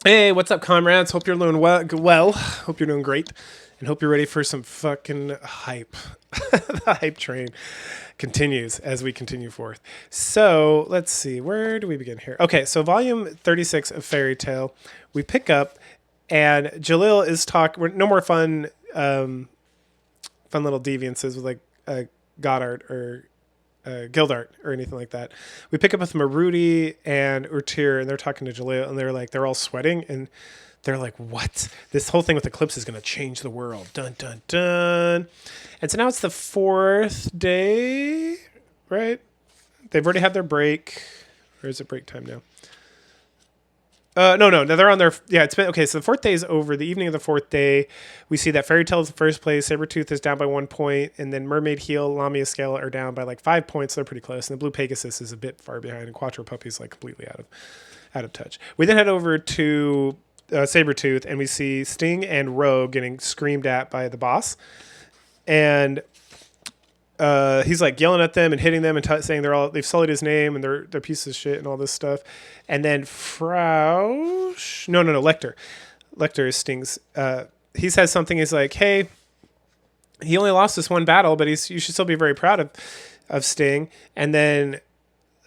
Hey, what's up, comrades? Hope you're doing well. Hope you're doing great, and hope you're ready for some fucking hype. The hype train continues as we continue forth. So let's see, where do we begin here? Okay, so volume 36 of Fairy Tale, we pick up, and Jalil is no more fun little deviances with like Goddard or Gildart or anything like that. We pick up with Marudi and Urtir, and they're talking to Jaleel, and they're all sweating, and they're like, "What? This whole thing with Eclipse is going to change the world." Dun dun dun. And so now it's the fourth day, right? They've already had their break, or is it break time now? No, they're on their, yeah, it's been, okay, so the fourth day is over. The evening of the fourth day, we see that Fairy Tail is in first place, Sabretooth is down by 1 point, and then Mermaid Heel, Lamia Scale are down by like 5 points, so they're pretty close, and the Blue Pegasus is a bit far behind, and Quattro Puppy's like completely out of touch. We then head over to Sabretooth, and we see Sting and Rogue getting screamed at by the boss, and he's like yelling at them and hitting them and saying they've sullied his name and they're pieces of shit and all this stuff. And then Lecter is Sting's. He says something. He's like, "Hey, he only lost this one battle, but you should still be very proud of Sting." And then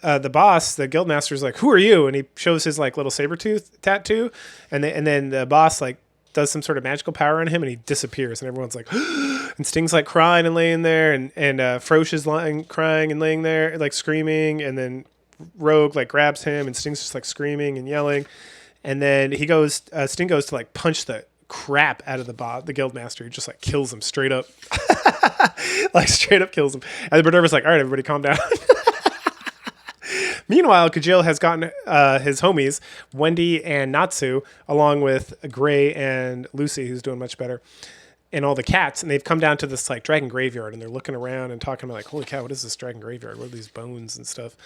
the boss, the guildmaster, is like, "Who are you?" And he shows his like little Sabretooth tattoo, and then the boss like does some sort of magical power on him, and he disappears, and everyone's like, and Sting's like crying and laying there, and Frosh is crying and laying there, like screaming, and then Rogue like grabs him, and Sting's just like screaming and yelling, and then Sting goes to like punch the crap out of the guildmaster. He just like kills him straight up, like straight up kills him, and the Minerva's like, "All right, everybody, calm down." Meanwhile, Kajil has gotten his homies, Wendy and Natsu, along with Gray and Lucy, who's doing much better, and all the cats, and they've come down to this like dragon graveyard, and they're looking around and talking about like, "Holy cow, what is this dragon graveyard? What are these bones and stuff?"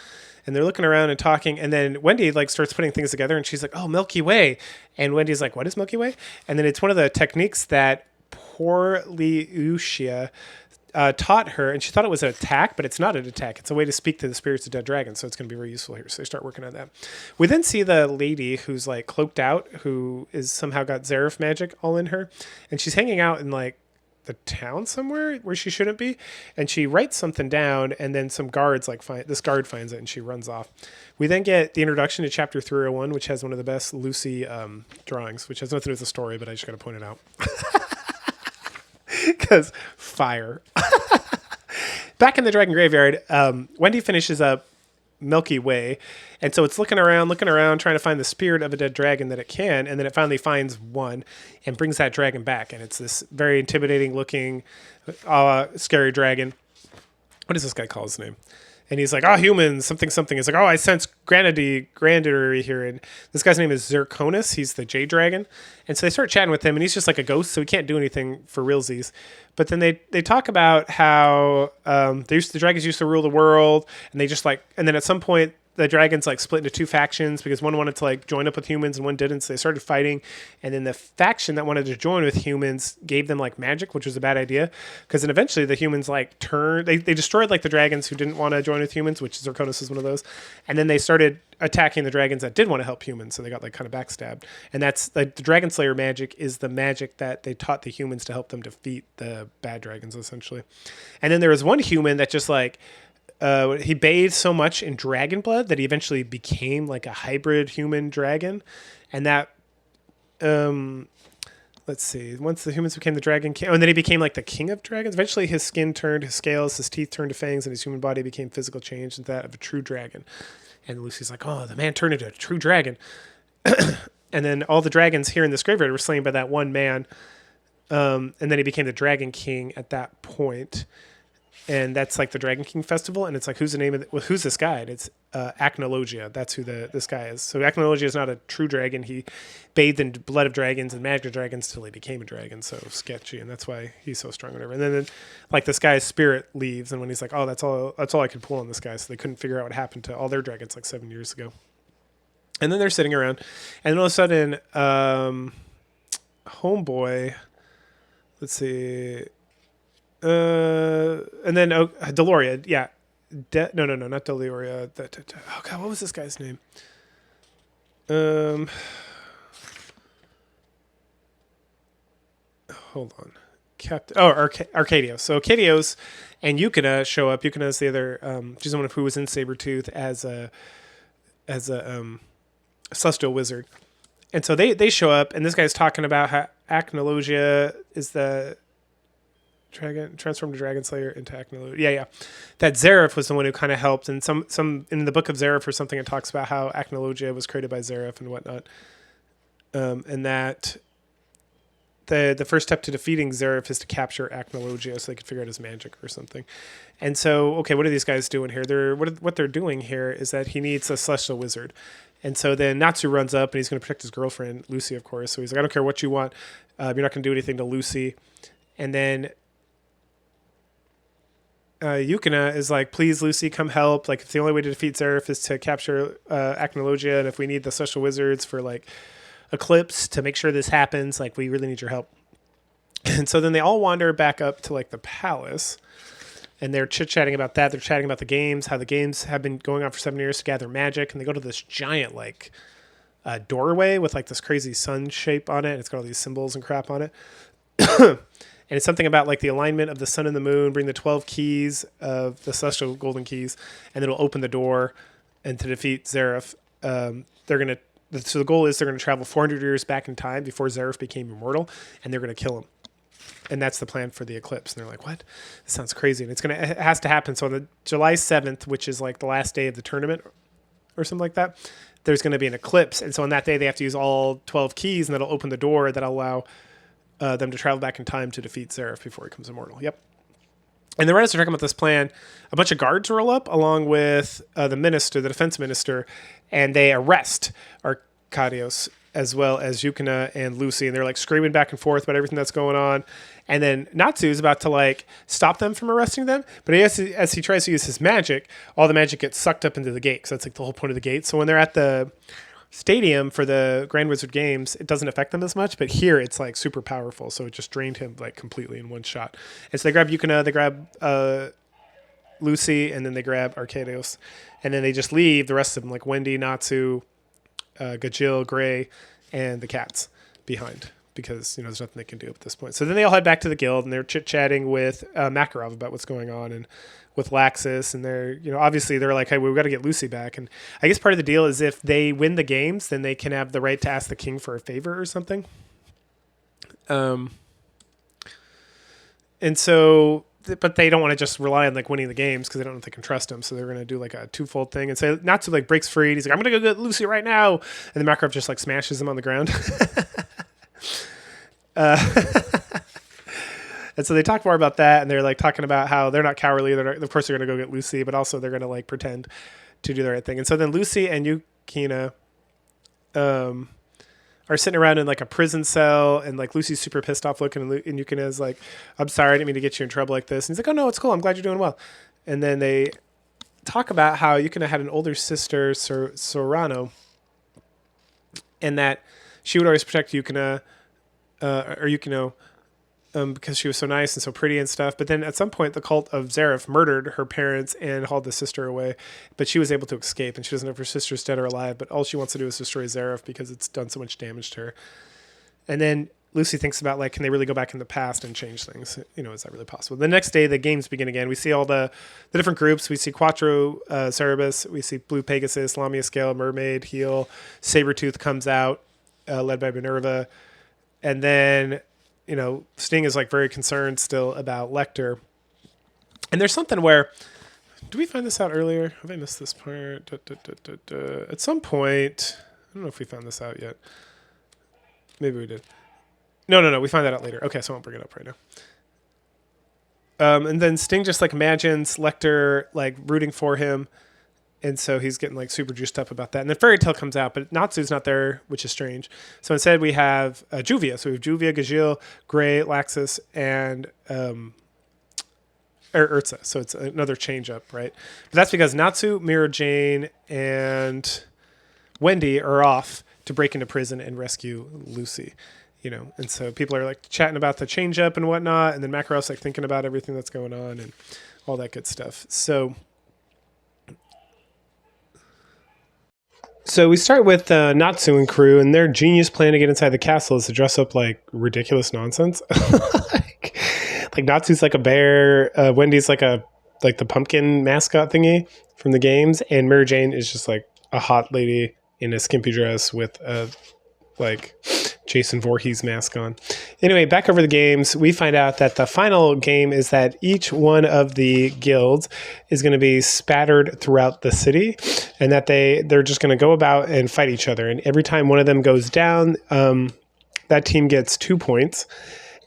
And they're looking around and talking, and then Wendy like starts putting things together, and she's like, "Oh, Milky Way," and Wendy's like, "What is Milky Way?" And then it's one of the techniques that poor Liuxia taught her, and she thought it was an attack, but it's not an attack. It's a way to speak to the spirits of dead dragons, so it's going to be very useful here. So they start working on that. We then see the lady who's like cloaked out, who is somehow got Zareth magic all in her, and she's hanging out in like the town somewhere where she shouldn't be, and she writes something down, and then some guards like this guard finds it, and she runs off. We then get the introduction to chapter 301, which has one of the best Lucy drawings, which has nothing to do with the story, but I just got to point it out. Because fire. Back in the dragon graveyard, Wendy finishes up Milky Way, and so it's looking around, trying to find the spirit of a dead dragon that it can, and then it finally finds one and brings that dragon back, and it's this very intimidating looking, scary dragon. What does this guy call his name? And he's like, "Oh, humans, something, something." He's like, "Oh, I sense grandeur here." And this guy's name is Zirconis. He's the Jade Dragon. And so they start chatting with him, and he's just like a ghost, so he can't do anything for realsies. But then they talk about how the dragons used to rule the world, and and then at some point, the dragons like split into two factions because one wanted to like join up with humans and one didn't, so they started fighting. And then the faction that wanted to join with humans gave them like magic, which was a bad idea, because then eventually the humans like they destroyed like the dragons who didn't want to join with humans, which Zirconis is one of those, and then they started attacking the dragons that did want to help humans, so they got like kind of backstabbed. And that's like the Dragon Slayer magic is the magic that they taught the humans to help them defeat the bad dragons, essentially. And then there was one human that just like he bathed so much in dragon blood that he eventually became like a hybrid human dragon. And that, let's see, once the humans became the dragon king, and then he became like the king of dragons. Eventually his skin turned to scales, his teeth turned to fangs, and his human body became physical change into that of a true dragon. And Lucy's like, "Oh, the man turned into a true dragon." And then all the dragons here in this graveyard were slain by that one man. And then he became the dragon king at that point. And that's like the Dragon King Festival, and it's like, who's this guy? And it's Acnologia. That's who this guy is. So Acnologia is not a true dragon. He bathed in blood of dragons and magic of dragons till he became a dragon. So sketchy, and that's why he's so strong. Whatever. And then like this guy's spirit leaves, and when he's like, "Oh, that's all I could pull on this guy," so they couldn't figure out what happened to all their dragons like 7 years ago. And then they're sitting around, and then all of a sudden, homeboy, let's see. And then Deloria, yeah. No, not Deloria. Oh God, what was this guy's name? hold on. Arcadios. So Arcadios and Yukina show up. Yukina is the other. She's the one who was in Sabretooth as a celestial wizard. And so they show up, and this guy's talking about how Acnologia is the dragon transformed a dragon slayer into Acnologia. Yeah. That Zareth was the one who kind of helped, and some in the book of Zareth or something, it talks about how Acnologia was created by Zareth and whatnot, and that the first step to defeating Zareth is to capture Acnologia so they could figure out his magic or something. And so, okay, what are these guys doing here? What they're doing here is that he needs a celestial wizard. And so then Natsu runs up, and he's going to protect his girlfriend, Lucy, of course. So he's like, I don't care what you want. You're not going to do anything to Lucy. And then Yukina is like, please, Lucy, come help. Like, it's the only way to defeat Zareth is to capture Acnologia. And if we need the special wizards for, like, Eclipse to make sure this happens, like, we really need your help. And so then they all wander back up to, like, the palace. And they're chit-chatting about that. They're chatting about the games, how the games have been going on for 7 years to gather magic. And they go to this giant, like, doorway with, like, this crazy sun shape on it. And it's got all these symbols and crap on it. And it's something about, like, the alignment of the sun and the moon, bring the 12 keys of the celestial golden keys, and it'll open the door. And to defeat Zareth, so the goal is they're going to travel 400 years back in time before Zareth became immortal, and they're going to kill him. And that's the plan for the eclipse. And they're like, what? This sounds crazy. And it has to happen. So on the July 7th, which is like the last day of the tournament or something like that, there's going to be an eclipse. And so on that day, they have to use all 12 keys, and that'll open the door that'll allow them to travel back in time to defeat Zareth before he becomes immortal. Yep. And the Reddits are talking about this plan. A bunch of guards roll up along with the defense minister, and they arrest Arcadios as well as Yukina and Lucy, and they're like screaming back and forth about everything that's going on. And then Natsu is about to like stop them from arresting them, but as he tries to use his magic, all the magic gets sucked up into the gate. So that's like the whole point of the gate. So when they're at the stadium for the Grand Wizard Games, it doesn't affect them as much, but here it's like super powerful. So it just drained him like completely in one shot. And so they grab Yukina, they grab Lucy, and then they grab Arcadios, and then they just leave the rest of them, like Wendy, Natsu, Gajil, Gray, and the cats behind, because there's nothing they can do at this point. So then they all head back to the guild, and they're chit-chatting with Makarov about what's going on, and with Laxus, and they're obviously they're like, hey, we've got to get Lucy back. And I guess part of the deal is if they win the games, then they can have the right to ask the king for a favor or something. And so, but they don't want to just rely on like winning the games because they don't know if they can trust him. So they're going to do like a twofold thing and say Natsu like breaks free. And he's like, I'm going to go get Lucy right now. And then Makarov just like smashes him on the ground. And so they talk more about that, and they're like talking about how they're not cowardly. Of course, they're going to go get Lucy, but also they're going to like pretend to do the right thing. And so then Lucy and Yukina are sitting around in like a prison cell, and like Lucy's super pissed off looking, and Yukina is like, I'm sorry, I didn't mean to get you in trouble like this. And he's like, oh no, it's cool. I'm glad you're doing well. And then they talk about how Yukina had an older sister, Sorano, and that she would always protect Yukina, or Yukino, because she was so nice and so pretty and stuff. But then at some point, the cult of Zareth murdered her parents and hauled the sister away. But she was able to escape, and she doesn't know if her sister's dead or alive. But all she wants to do is destroy Zareth because it's done so much damage to her. And then Lucy thinks about, like, can they really go back in the past and change things? Is that really possible? The next day, the games begin again. We see all the different groups. We see Quattro Cerebus. We see Blue Pegasus, Lamia Scale, Mermaid, Heel. Sabretooth comes out, led by Minerva. And then Sting is like very concerned still about Lecter. And there's something where, did we find this out earlier? Have I missed this part? At some point, I don't know if we found this out yet. Maybe we did. No. We find that out later. Okay, so I won't bring it up right now. And then Sting just like imagines Lecter like rooting for him. And so he's getting like super juiced up about that. And then Fairy Tail comes out, but Natsu's not there, which is strange. So instead we have Juvia. So we have Juvia, Gajil, Gray, Laxus, and Urza. So it's another change up, right? But that's because Natsu, Mira Jane, and Wendy are off to break into prison and rescue Lucy. And so people are like chatting about the change up and whatnot. And then Makarov's like thinking about everything that's going on and all that good stuff. So So we start with Natsu and crew, and their genius plan to get inside the castle is to dress up like ridiculous nonsense. like Natsu's like a bear, Wendy's like the pumpkin mascot thingy from the games, and Mary Jane is just like a hot lady in a skimpy dress with a like Jason Voorhees mask on. Anyway, back over the games, we find out that the final game is that each one of the guilds is going to be spattered throughout the city, and that they're just going to go about and fight each other. And every time one of them goes down, that team gets 2 points.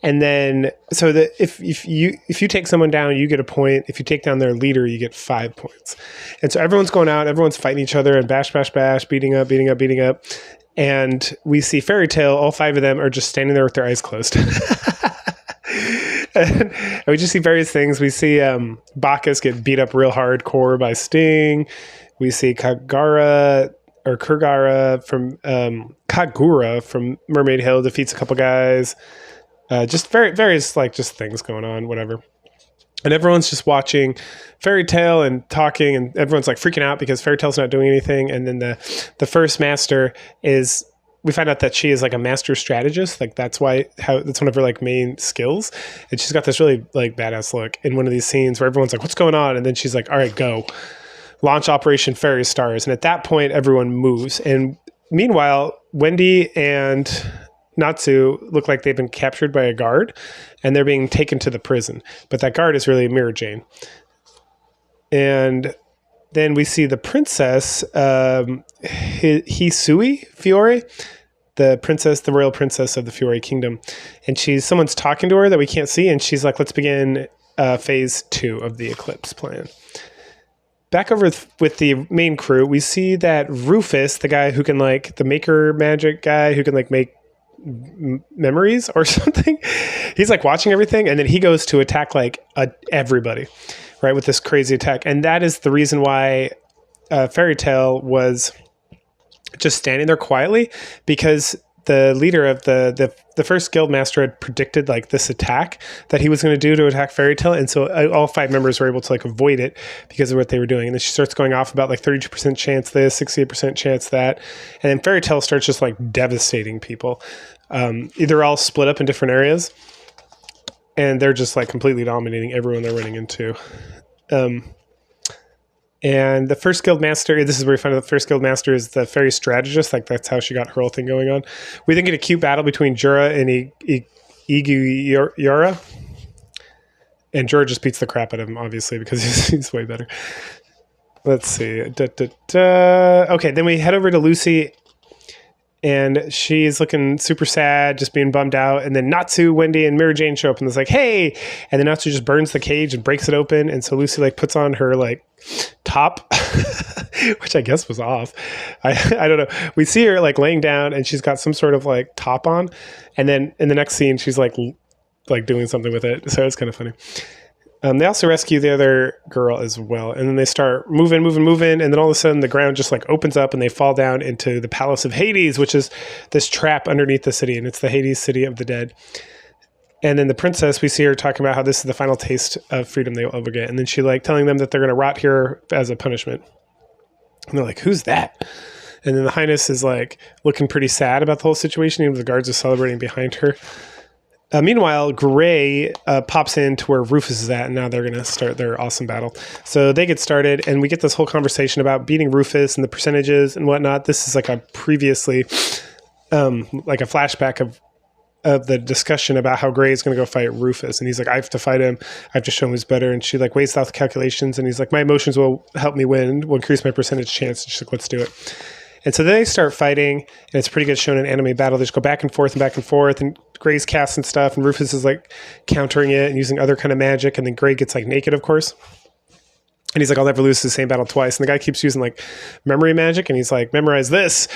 And then, so that if you take someone down, you get a point. If you take down their leader, you get 5 points. And so everyone's going out, everyone's fighting each other and bash, beating up. And we see Fairy Tail, all 5 of them are just standing there with their eyes closed. and we just see various things. We see Bacchus get beat up real hardcore by Sting. We see Kagura from Mermaid Hill defeats a couple guys. Just various like just things going on, whatever. And everyone's just watching Fairy Tail and talking, and everyone's like freaking out because Fairy Tail's not doing anything. And then the first master is, we find out that she is like a master strategist. Like that's one of her like main skills. And she's got this really like badass look in one of these scenes where everyone's like, what's going on? And then she's like, all right, go. Launch Operation Fairy Stars. And at that point, everyone moves. And meanwhile, Wendy and Natsu look like they've been captured by a guard and they're being taken to the prison. But that guard is really Mira Jane. And then we see the princess, Hisui Fiore, the royal princess of the Fiore Kingdom. And someone's talking to her that we can't see. And she's like, let's begin phase 2 of the Eclipse plan. Back over with the main crew, we see that Rufus, the guy who can like, the maker magic guy who can like make memories or something, he's like watching everything, and then he goes to attack like everybody, right, with this crazy attack. And that is the reason why Fairy Tail was just standing there quietly, because the leader of the first guild master had predicted like this attack that he was going to do to attack Fairy Tail, and so all 5 members were able to like avoid it because of what they were doing. And then she starts going off about like 32% chance this, 68% chance that, and then Fairy Tail starts just like devastating people. Either all split up in different areas, and they're just like completely dominating everyone they're running into. And the first guild master, this is where we find out the first guild master is the fairy strategist. Like that's how she got her whole thing going on. We then get a cute battle between Jura and Iguyara. And Jura just beats the crap out of him, obviously, because he's way better. Let's see. Okay, then we head over to Lucy, and she's looking super sad, just being bummed out. And then Natsu, Wendy, and Mary Jane show up, and it's like, hey! And then Natsu just burns the cage and breaks it open. And so Lucy like puts on her like top, which I guess was off. I don't know. We see her like laying down, and she's got some sort of like top on. And then in the next scene, she's like doing something with it. So it's kind of funny. They also rescue the other girl as well. And then they start moving. And then all of a sudden the ground just like opens up and they fall down into the Palace of Hades, which is this trap underneath the city. And it's the Hades city of the dead. And then the princess, we see her talking about how this is the final taste of freedom they will ever get. And then she like telling them that they're going to rot here as a punishment. And they're like, who's that? And then the Highness is like looking pretty sad about the whole situation. Even the guards are celebrating behind her. Meanwhile, Gray pops in to where Rufus is at, and now they're going to start their awesome battle. So they get started, and we get this whole conversation about beating Rufus and the percentages and whatnot. This is like a previously, like a flashback of the discussion about how Gray is going to go fight Rufus. And he's like, I have to fight him. I have to show him who's better. And she like weighs out the calculations, and he's like, my emotions will help me win, will increase my percentage chance. And she's like, let's do it. And so then they start fighting, and it's pretty good shonen anime battle. They just go back and forth, and Gray's casting stuff, and Rufus is like countering it and using other kind of magic, and then Gray gets like naked, of course. And he's like, I'll never lose the same battle twice. And the guy keeps using like memory magic, and he's like, memorize this,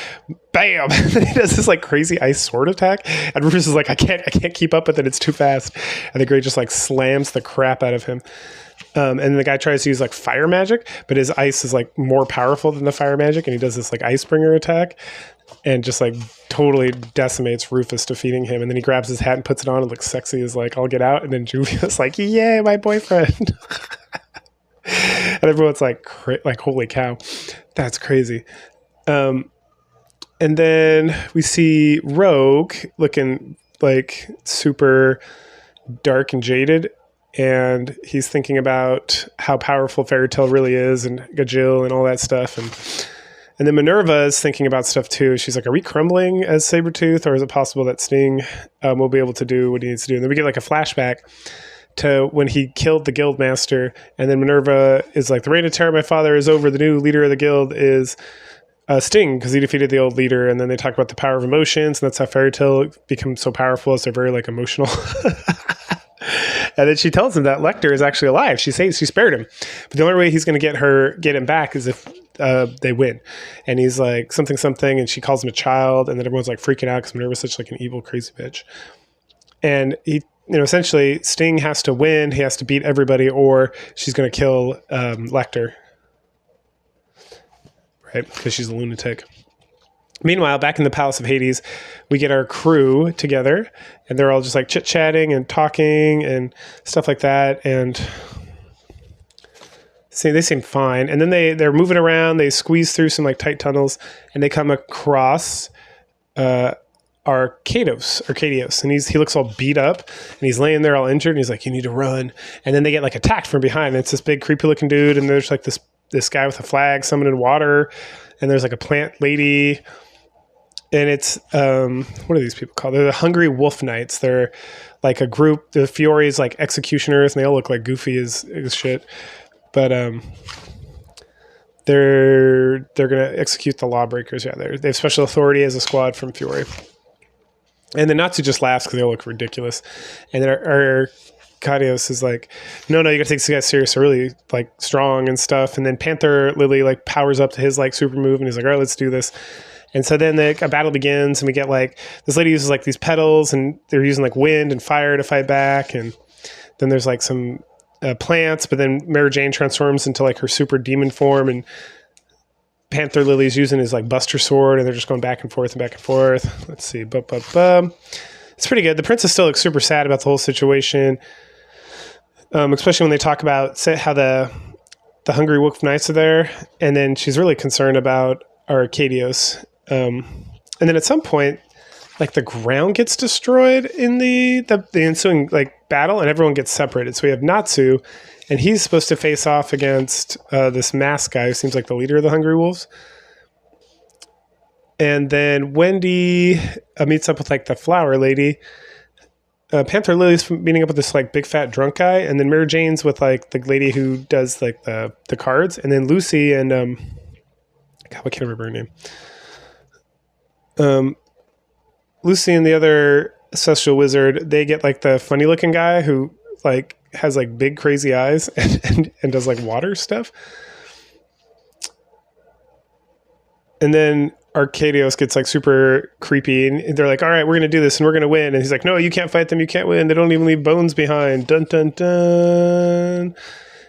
bam! And then he does this like crazy ice sword attack, and Rufus is like, I can't keep up with it, it's too fast. And then Gray just like slams the crap out of him. And then the guy tries to use like fire magic, but his ice is like more powerful than the fire magic, and he does this like ice bringer attack and just like totally decimates Rufus, defeating him. And then he grabs his hat and puts it on and looks sexy as like, I'll get out. And then Julia's like, yeah, my boyfriend. And everyone's like, holy cow, that's crazy. And then we see Rogue looking like super dark and jaded. And he's thinking about how powerful Fairy Tail really is and Gajil and all that stuff. And then Minerva is thinking about stuff too. She's like, are we crumbling as Sabretooth, or is it possible that Sting will be able to do what he needs to do? And then we get like a flashback to when he killed the guild master. And then Minerva is like, the reign of terror, my father, is over. The new leader of the guild is Sting, because he defeated the old leader. And then they talk about the power of emotions. And that's how Fairy Tail becomes so powerful, as they're very like emotional. And then she tells him that Lecter is actually alive. She spared him. But the only way he's going to get him back is if they win. And he's like, something, and she calls him a child. And then everyone's like freaking out because Minerva's such like an evil, crazy bitch. And he, essentially Sting has to win. He has to beat everybody, or she's going to kill Lecter. Right? Because she's a lunatic. Meanwhile, back in the Palace of Hades, we get our crew together, and they're all just like chit-chatting and talking and stuff like that. And they seem fine. And then they're moving around. They squeeze through some like tight tunnels, and they come across Arcadios, and he looks all beat up, and he's laying there all injured, and he's like, you need to run. And then they get like attacked from behind, and it's this big creepy looking dude, and there's like this guy with a flag summoning water, and there's like a plant lady. And it's, what are these people called? They're the Hungry Wolf Knights. They're like a group, the Fiore's like executioners, and they all look like goofy as shit. But they're going to execute the lawbreakers. Yeah, they have special authority as a squad from Fiore. And then Natsu just laughs because they all look ridiculous. And then our Arcadios is like, no, you got to take these guys serious. They're really like strong and stuff. And then Panther Lily like powers up to his like super move, and he's like, all right, let's do this. And so then a battle begins, and we get like, this lady uses like these petals, and they're using like wind and fire to fight back. And then there's like some plants, but then Mary Jane transforms into like her super demon form, and Panther Lily's using his like Buster Sword, and they're just going back and forth. Let's see. It's pretty good. The princess still looks super sad about the whole situation, especially when they talk about how the Hungry Wolf Knights are there. And then she's really concerned about Arcadios. And then at some point, like the ground gets destroyed in the ensuing like battle, and everyone gets separated. So we have Natsu, and he's supposed to face off against this masked guy who seems like the leader of the Hungry Wolves. And then Wendy meets up with like the flower lady. Panther Lily's meeting up with this like big fat drunk guy, and then Mary Jane's with like the lady who does like the cards, and then Lucy and God, I can't remember her name. Lucy and the other celestial wizard, they get like the funny looking guy who like has like big crazy eyes and does like water stuff. And then Arcadios gets like super creepy, and they're like, all right, we're going to do this and we're going to win. And he's like, no, you can't fight them. You can't win. They don't even leave bones behind. Dun, dun, dun.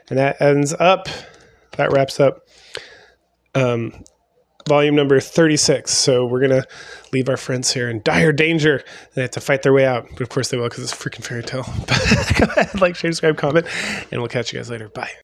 And that wraps up volume number 36. So we're going to leave our friends here in dire danger. They have to fight their way out. But of course they will, because it's a freaking fairy tale. Go ahead, like, share, subscribe, comment, and we'll catch you guys later. Bye.